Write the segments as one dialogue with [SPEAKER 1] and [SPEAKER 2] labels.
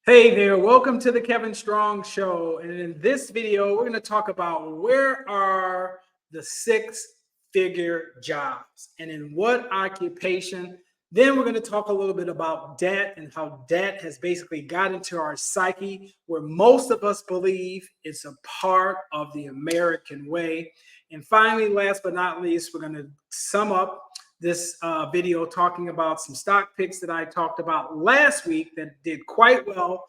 [SPEAKER 1] Hey there, welcome to the Kevin Strong Show. And in this video, we're going to talk about where are the six-figure jobs and in what occupation. Then we're going to talk a little bit about debt and how debt has basically got into our psyche, where most of us believe it's a part of the American way. And finally, last but not least, we're going to sum up this video talking about some stock picks that I talked about last week that did quite well.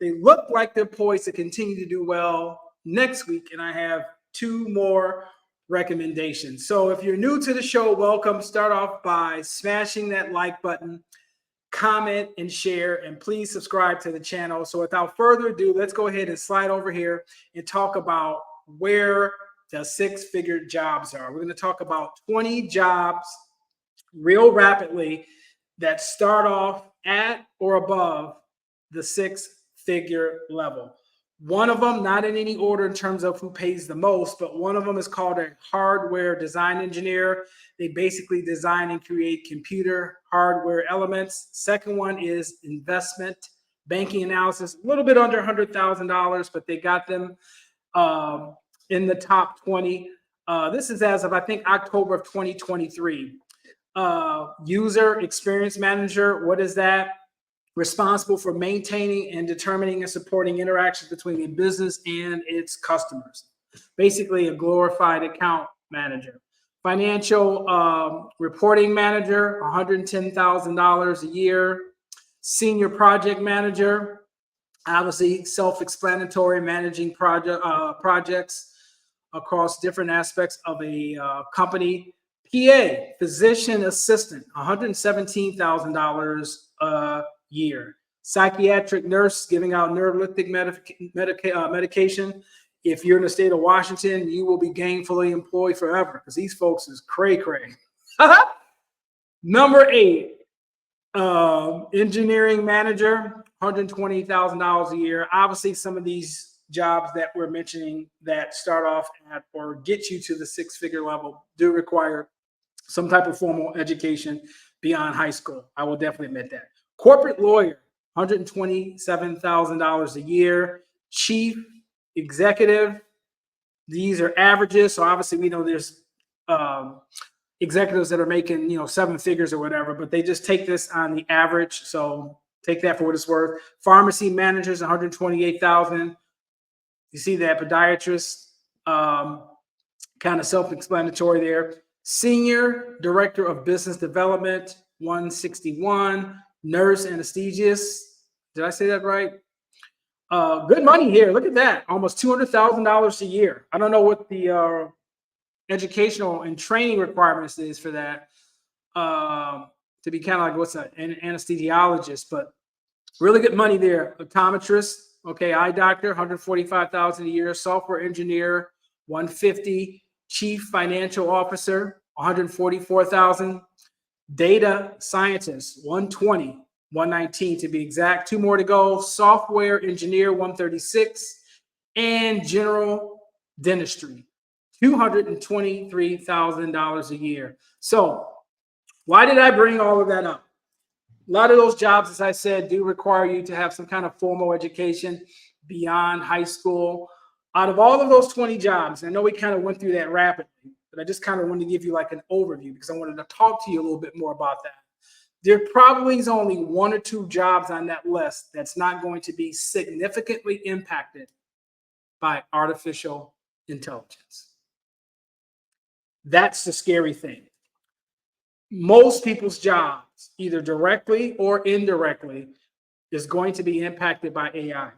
[SPEAKER 1] They look like they're poised to continue to do well next week, and I have two more recommendations. So if you're new to the show, welcome. Start off by smashing that like button, comment and share, and please subscribe to the channel. So without further ado, let's go ahead and slide over here and talk about where the six-figure jobs are. We're going to talk about 20 jobs real rapidly that start off at or above the six-figure level. One of them, not in any order in terms of who pays the most, but one of them is called a hardware design engineer. They basically design and create computer hardware elements. Second one is investment banking analysis, a little bit under $100,000, but they got them in the top 20. This is as of, I think, October of 2023. User experience manager, what is that? Responsible for maintaining and determining and supporting interactions between a business and its customers. Basically a glorified account manager. Financial reporting manager, $110,000 a year. Senior project manager, obviously self-explanatory, managing projects across different aspects of a company. PA, physician assistant, $117,000 a year. Psychiatric nurse, giving out neuroleptic medication. If you're in the state of Washington, you will be gainfully employed forever because these folks is cray-cray. Number 8, engineering manager, $120,000 a year. Obviously, some of these jobs that we're mentioning that start off at or get you to the six-figure level do require some type of formal education beyond high school. I will definitely admit that. Corporate lawyer, $127,000 a year. Chief executive, these are averages. So obviously we know there's executives that are making, 7 figures or whatever, but they just take this on the average. So take that for what it's worth. Pharmacy managers, $128,000. You see that. Podiatrist, kind of self-explanatory there. Senior Director of Business Development, $161,000. Nurse anesthesiologist, did I say that right? Good money here. Look at that, almost $200,000 a year. I don't know what the educational and training requirements is for that, to be kind of like what's an anesthesiologist, but really good money there. Optometrist, okay, eye doctor, $145,000 a year. Software engineer, $150,000. Chief financial officer, $144,000. Data scientist, $120,000, $119,000 to be exact. 2 more to go. Software engineer, $136,000, and general dentistry, $223,000 a year. So why did I bring all of that up? A lot of those jobs, as I said, do require you to have some kind of formal education beyond high school. Out of all of those 20 jobs, I know we kind of went through that rapidly, but I just kind of wanted to give you like an overview because I wanted to talk to you a little bit more about that. There probably is only 1 or 2 jobs on that list that's not going to be significantly impacted by artificial intelligence. That's the scary thing. Most people's jobs, either directly or indirectly, is going to be impacted by AI.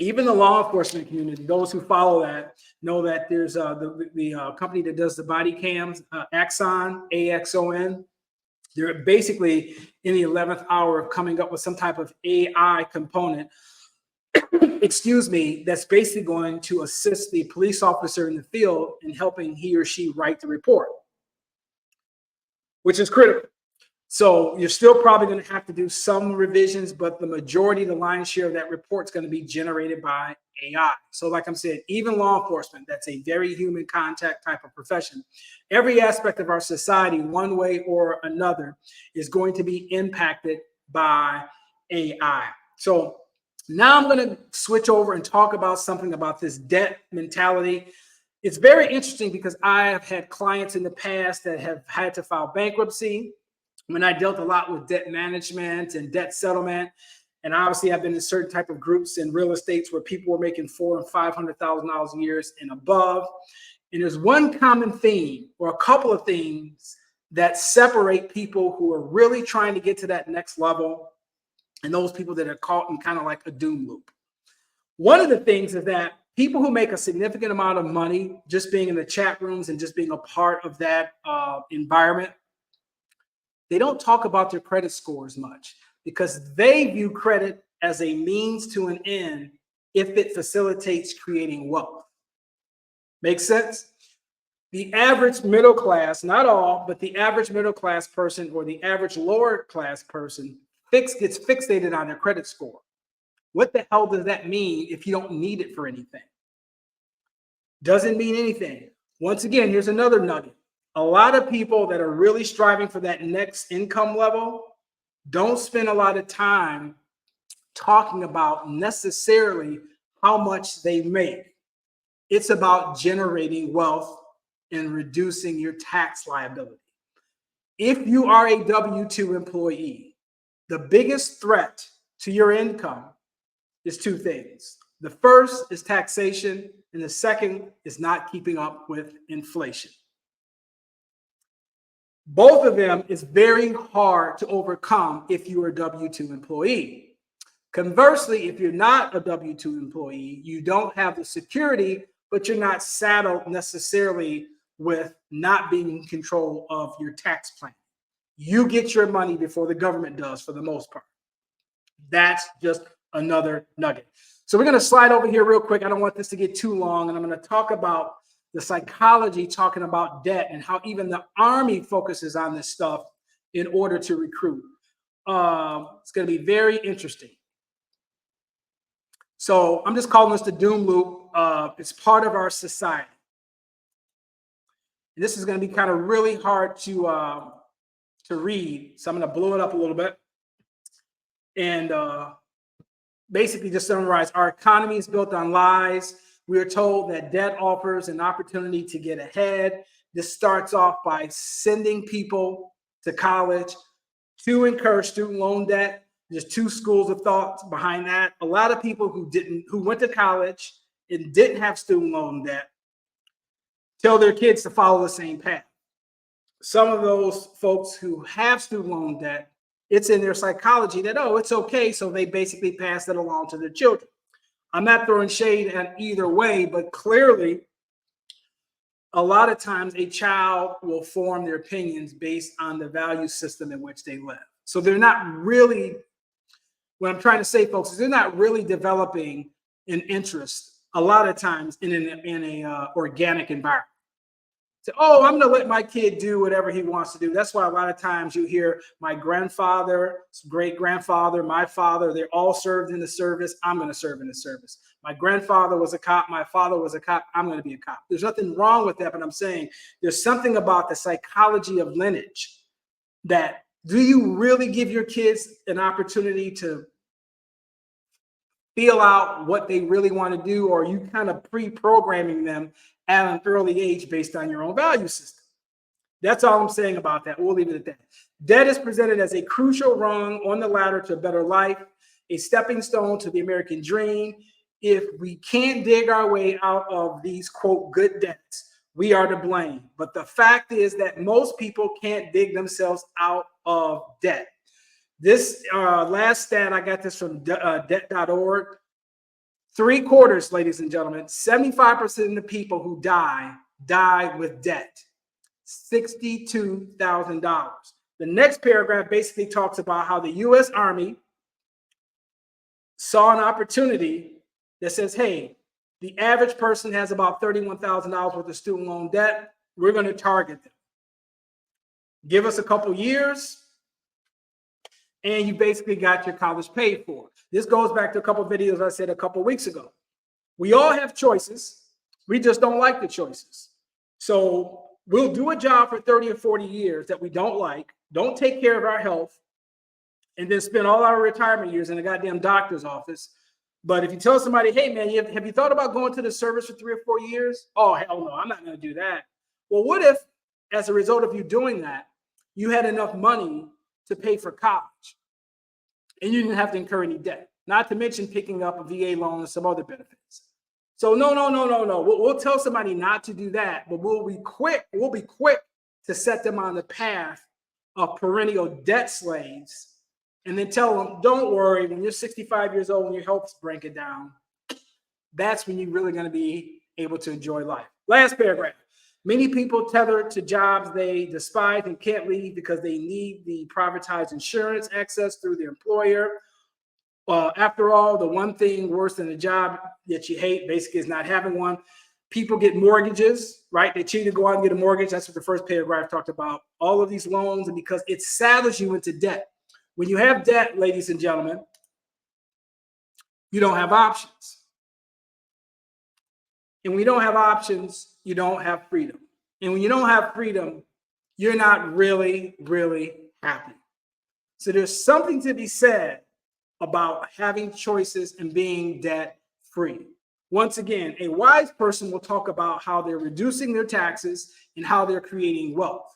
[SPEAKER 1] Even the law enforcement community, those who follow that, know that there's the company that does the body cams, Axon, AXON. They're basically in the 11th hour of coming up with some type of AI component, excuse me, that's basically going to assist the police officer in the field in helping he or she write the report, which is critical. So you're still probably going to have to do some revisions, but the majority, the lion's share of that report is going to be generated by AI. So like I'm saying, even law enforcement, that's a very human contact type of profession. Every aspect of our society, one way or another, is going to be impacted by AI. So Now I'm going to switch over and talk about something about this debt mentality. It's very interesting because I have had clients in the past that have had to file bankruptcy when I dealt a lot with debt management and debt settlement. And obviously, I've been in certain type of groups in real estates where people were making $400,000 and $500,000 a year and above. And there's one common theme or a couple of things that separate people who are really trying to get to that next level and those people that are caught in kind of like a doom loop. One of the things is that people who make a significant amount of money just being in the chat rooms and just being a part of that environment, they don't talk about their credit scores much because they view credit as a means to an end if it facilitates creating wealth. Make sense? The average middle class, not all, but the average middle class person or the average lower class person gets fixated on their credit score. What the hell does that mean if you don't need it for anything? Doesn't mean anything. Once again, here's another nugget. A lot of people that are really striving for that next income level don't spend a lot of time talking about necessarily how much they make. It's about generating wealth and reducing your tax liability. If you are a W-2 employee, the biggest threat to your income is two things. The first is taxation, and the second is not keeping up with inflation. Both of them is very hard to overcome if you're a W-2 employee. Conversely, if you're not a W-2 employee, you don't have the security, but you're not saddled necessarily with not being in control of your tax plan. You get your money before the government does for the most part. That's just another nugget. So we're going to slide over here real quick. I don't want this to get too long, and I'm going to talk about the psychology talking about debt and how even the Army focuses on this stuff in order to recruit. It's going to be very interesting. So I'm just calling this the doom loop. It's part of our society. And this is going to be kind of really hard to read. So I'm going to blow it up a little bit. And basically just summarize, our economy is built on lies. We are told that debt offers an opportunity to get ahead. This starts off by sending people to college to incur student loan debt. There's two schools of thought behind that. A lot of people who went to college and didn't have student loan debt tell their kids to follow the same path. Some of those folks who have student loan debt, it's in their psychology that, oh, it's okay. So they basically pass that along to their children. I'm not throwing shade at either way, but clearly, a lot of times a child will form their opinions based on the value system in which they live. So they're not really, what I'm trying to say, folks, is they're not really developing an interest a lot of times in an organic environment. So, oh, I'm going to let my kid do whatever he wants to do. That's why a lot of times you hear my grandfather, great grandfather, my father, they're all served in the service. I'm going to serve in the service. My grandfather was a cop. My father was a cop. I'm going to be a cop. There's nothing wrong with that, but I'm saying there's something about the psychology of lineage that, do you really give your kids an opportunity to feel out what they really want to do, or are you kind of pre-programming them at an early age based on your own value system? That's all I'm saying about that. We'll leave it at that. Debt is presented as a crucial rung on the ladder to a better life, a stepping stone to the American dream. If we can't dig our way out of these, quote, good debts, we are to blame. But the fact is that most people can't dig themselves out of debt. This last stat, I got this from debt.org. 3/4, ladies and gentlemen, 75% of the people who die with debt. $62,000. The next paragraph basically talks about how the U.S. Army saw an opportunity that says, hey, the average person has about $31,000 worth of student loan debt. We're going to target them. Give us a couple years, and you basically got your college paid for. This goes back to a couple of videos I said a couple of weeks ago. We all have choices. We just don't like the choices. So we'll do a job for 30 or 40 years that we don't like, don't take care of our health, and then spend all our retirement years in a goddamn doctor's office But if you tell somebody, hey, man, have you thought about going to the service for 3 or 4 years? Oh, hell no, I'm not going to do that. Well, what if, as a result of you doing that, you had enough money to pay for college and you didn't have to incur any debt, not to mention picking up a VA loan and some other benefits. So no. We'll tell somebody not to do that, but we'll be quick to set them on the path of perennial debt slaves, and then tell them, don't worry, when you're 65 years old and your health's breaking down, that's when you're really going to be able to enjoy life. Last paragraph. Many people tethered to jobs they despise and can't leave because they need the privatized insurance access through their employer. After all, the one thing worse than a job that you hate basically is not having one. People get mortgages, right? They choose to go out and get a mortgage. That's what the first paragraph talked about. All of these loans, and because it saddles you into debt. When you have debt, ladies and gentlemen, you don't have options. And when you don't have options, you don't have freedom. And when you don't have freedom, you're not really, really happy. So there's something to be said about having choices and being debt free. Once again, a wise person will talk about how they're reducing their taxes and how they're creating wealth,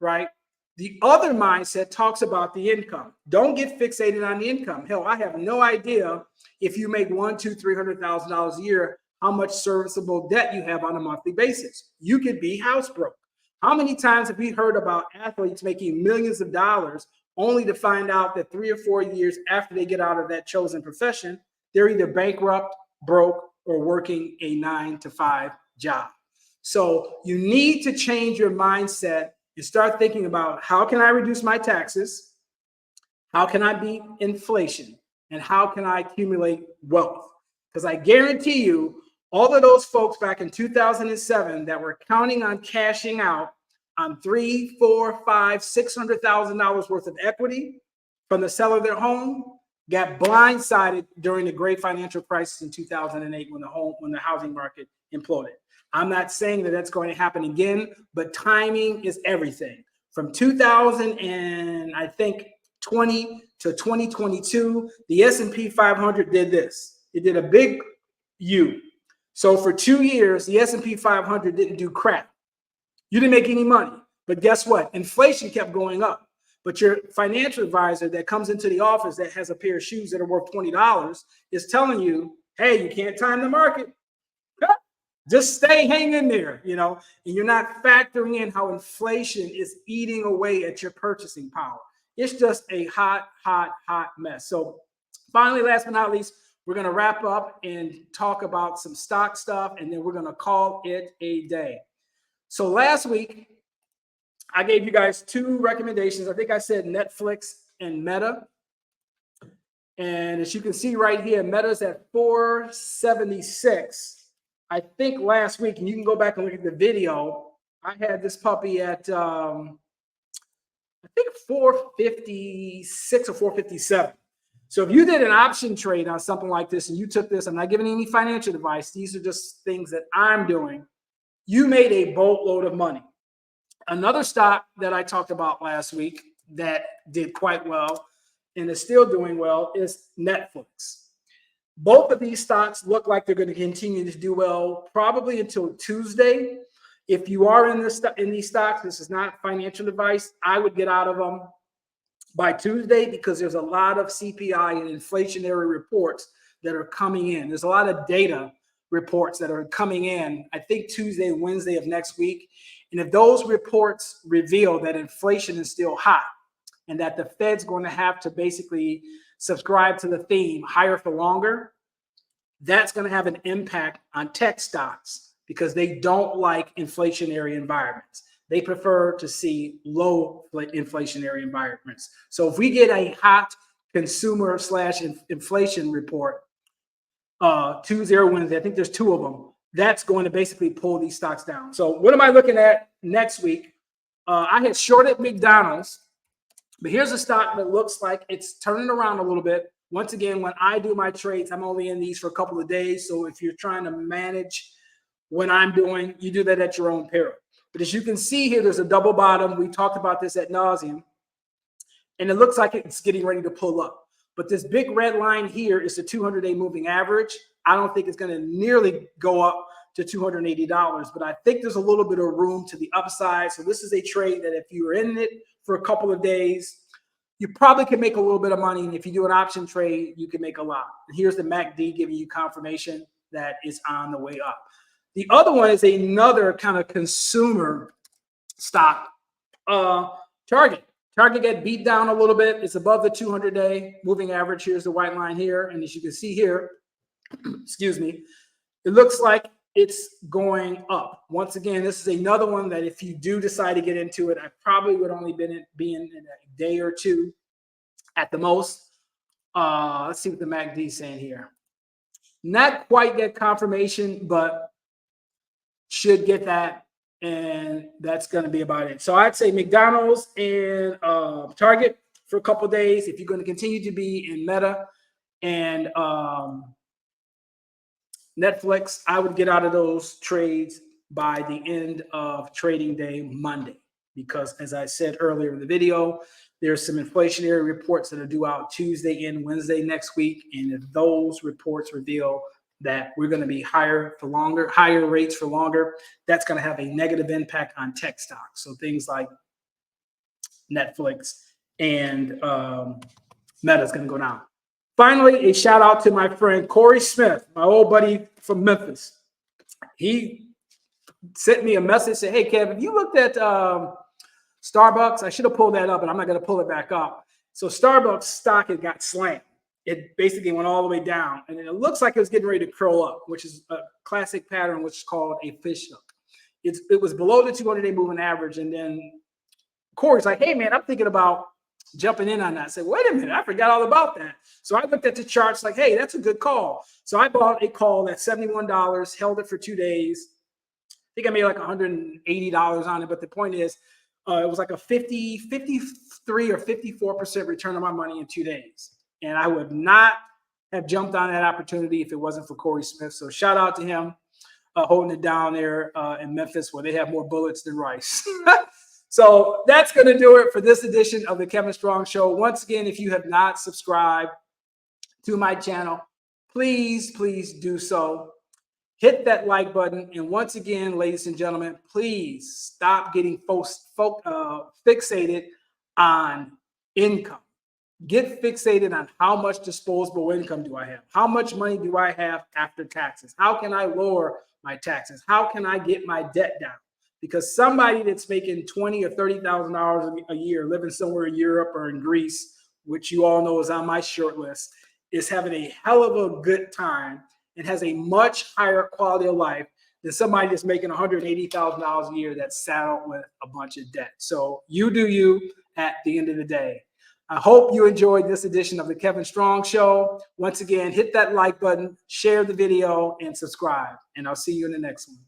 [SPEAKER 1] right? The other mindset talks about the income. Don't get fixated on the income. Hell, I have no idea if you make $100,000, $200,000, $300,000 a year, how much serviceable debt you have on a monthly basis. You could be house broke. How many times have we heard about athletes making millions of dollars only to find out that 3 or 4 years after they get out of that chosen profession, they're either bankrupt, broke, or working a 9-to-5 job? So you need to change your mindset and start thinking about, how can I reduce my taxes? How can I beat inflation? And how can I accumulate wealth? Because I guarantee you, all of those folks back in 2007 that were counting on cashing out on $300,000, $400,000, $500,000, $600,000 worth of equity from the sale of their home got blindsided during the great financial crisis in 2008 when the housing market imploded. I'm not saying that that's going to happen again, but timing is everything. From 2020 to 2022, the S&P 500 did this. It did a big U. So for 2 years, the S&P 500 didn't do crap. You didn't make any money. But guess what? Inflation kept going up. But your financial advisor that comes into the office that has a pair of shoes that are worth $20 is telling you, hey, you can't time the market. Just stay hanging there, and you're not factoring in how inflation is eating away at your purchasing power. It's just a hot mess. So finally, last but not least, we're going to wrap up and talk about some stock stuff, and then we're going to call it a day. So last week, I gave you guys 2 recommendations. I think I said Netflix and Meta. And as you can see right here, Meta's at 476. I think last week, and you can go back and look at the video, I had this puppy at, I think 456 or 457. So if you did an option trade on something like this and you took this, I'm not giving any financial advice. These are just things that I'm doing. You made a boatload of money. Another stock that I talked about last week that did quite well and is still doing well is Netflix. Both of these stocks look like they're going to continue to do well probably until Tuesday. If you are in these stocks, this is not financial advice. I would get out of them by Tuesday because there's a lot of CPI and inflationary reports that are coming in. There's a lot of data reports that are coming in, I think Tuesday, Wednesday of next week. And if those reports reveal that inflation is still hot and that the Fed's going to have to basically subscribe to the theme higher for longer, that's going to have an impact on tech stocks because they don't like inflationary environments. They prefer to see low inflationary environments. So if we get a hot consumer / inflation report Tuesday or Wednesday, I think there's 2 of them, that's going to basically pull these stocks down. So what am I looking at next week? I had shorted McDonald's, but here's a stock that looks like it's turning around a little bit. Once again, when I do my trades, I'm only in these for a couple of days. So if you're trying to manage what I'm doing, you do that at your own peril. But as you can see here, there's a double bottom. We talked about this ad nauseum, and it looks like it's getting ready to pull up. But this big red line here is the 200-day moving average. I don't think it's going to nearly go up to $280, but I think there's a little bit of room to the upside. So this is a trade that if you're in it for a couple of days, you probably can make a little bit of money. And if you do an option trade, you can make a lot. And here's the MACD giving you confirmation that it's on the way up. The other one is another kind of consumer stock, Target. Target got beat down a little bit. It's above the 200-day moving average. Here's the white line here. And as you can see here, excuse me, it looks like it's going up. Once again, this is another one that if you do decide to get into it, I probably would only be in a day or two at the most. Let's see what the MACD is saying here. Not quite get confirmation, but should get that. And that's going to be about it. So I'd say McDonald's and Target for a couple of days. If you're going to continue to be in Meta and Netflix, I would get out of those trades by the end of trading day Monday, because as I said earlier in the video, there's some inflationary reports that are due out Tuesday and Wednesday next week. And if those reports reveal that we're going to be higher for longer, higher rates for longer, that's going to have a negative impact on tech stocks. So things like Netflix and Meta is going to go down. Finally, a shout out to my friend Corey Smith, my old buddy from Memphis. He sent me a message, said, "Hey, Kevin, you looked at Starbucks?" I should have pulled that up, and I'm not going to pull it back up. So Starbucks stock had got slammed. It basically went all the way down, and it looks like it was getting ready to curl up, which is a classic pattern, which is called a fish hook. It was below the 200-day moving average, and then Corey's like, "Hey, man, I'm thinking about jumping in on that." I said, "Wait a minute, I forgot all about that." So I looked at the charts like, "Hey, that's a good call." So I bought a call at $71, held it for 2 days. I think I made like $180 on it, but the point is, it was like a 53 or 54% return on my money in 2 days. And I would not have jumped on that opportunity if it wasn't for Corey Smith. So shout out to him holding it down there in Memphis, where they have more bullets than rice. So that's going to do it for this edition of the Kevin Strong Show. Once again, if you have not subscribed to my channel, please do so. Hit that like button. And once again, ladies and gentlemen, please stop getting fixated on income. Get fixated on how much disposable income do I have? How much money do I have after taxes? How can I lower my taxes? How can I get my debt down? Because somebody that's making $20,000 or $30,000 a year, living somewhere in Europe or in Greece, which you all know is on my short list, is having a hell of a good time and has a much higher quality of life than somebody that's making $180,000 a year that's saddled with a bunch of debt. So you do you at the end of the day. I hope you enjoyed this edition of the Kevin Strong Show. Once again, hit that like button, share the video, and subscribe. And I'll see you in the next one.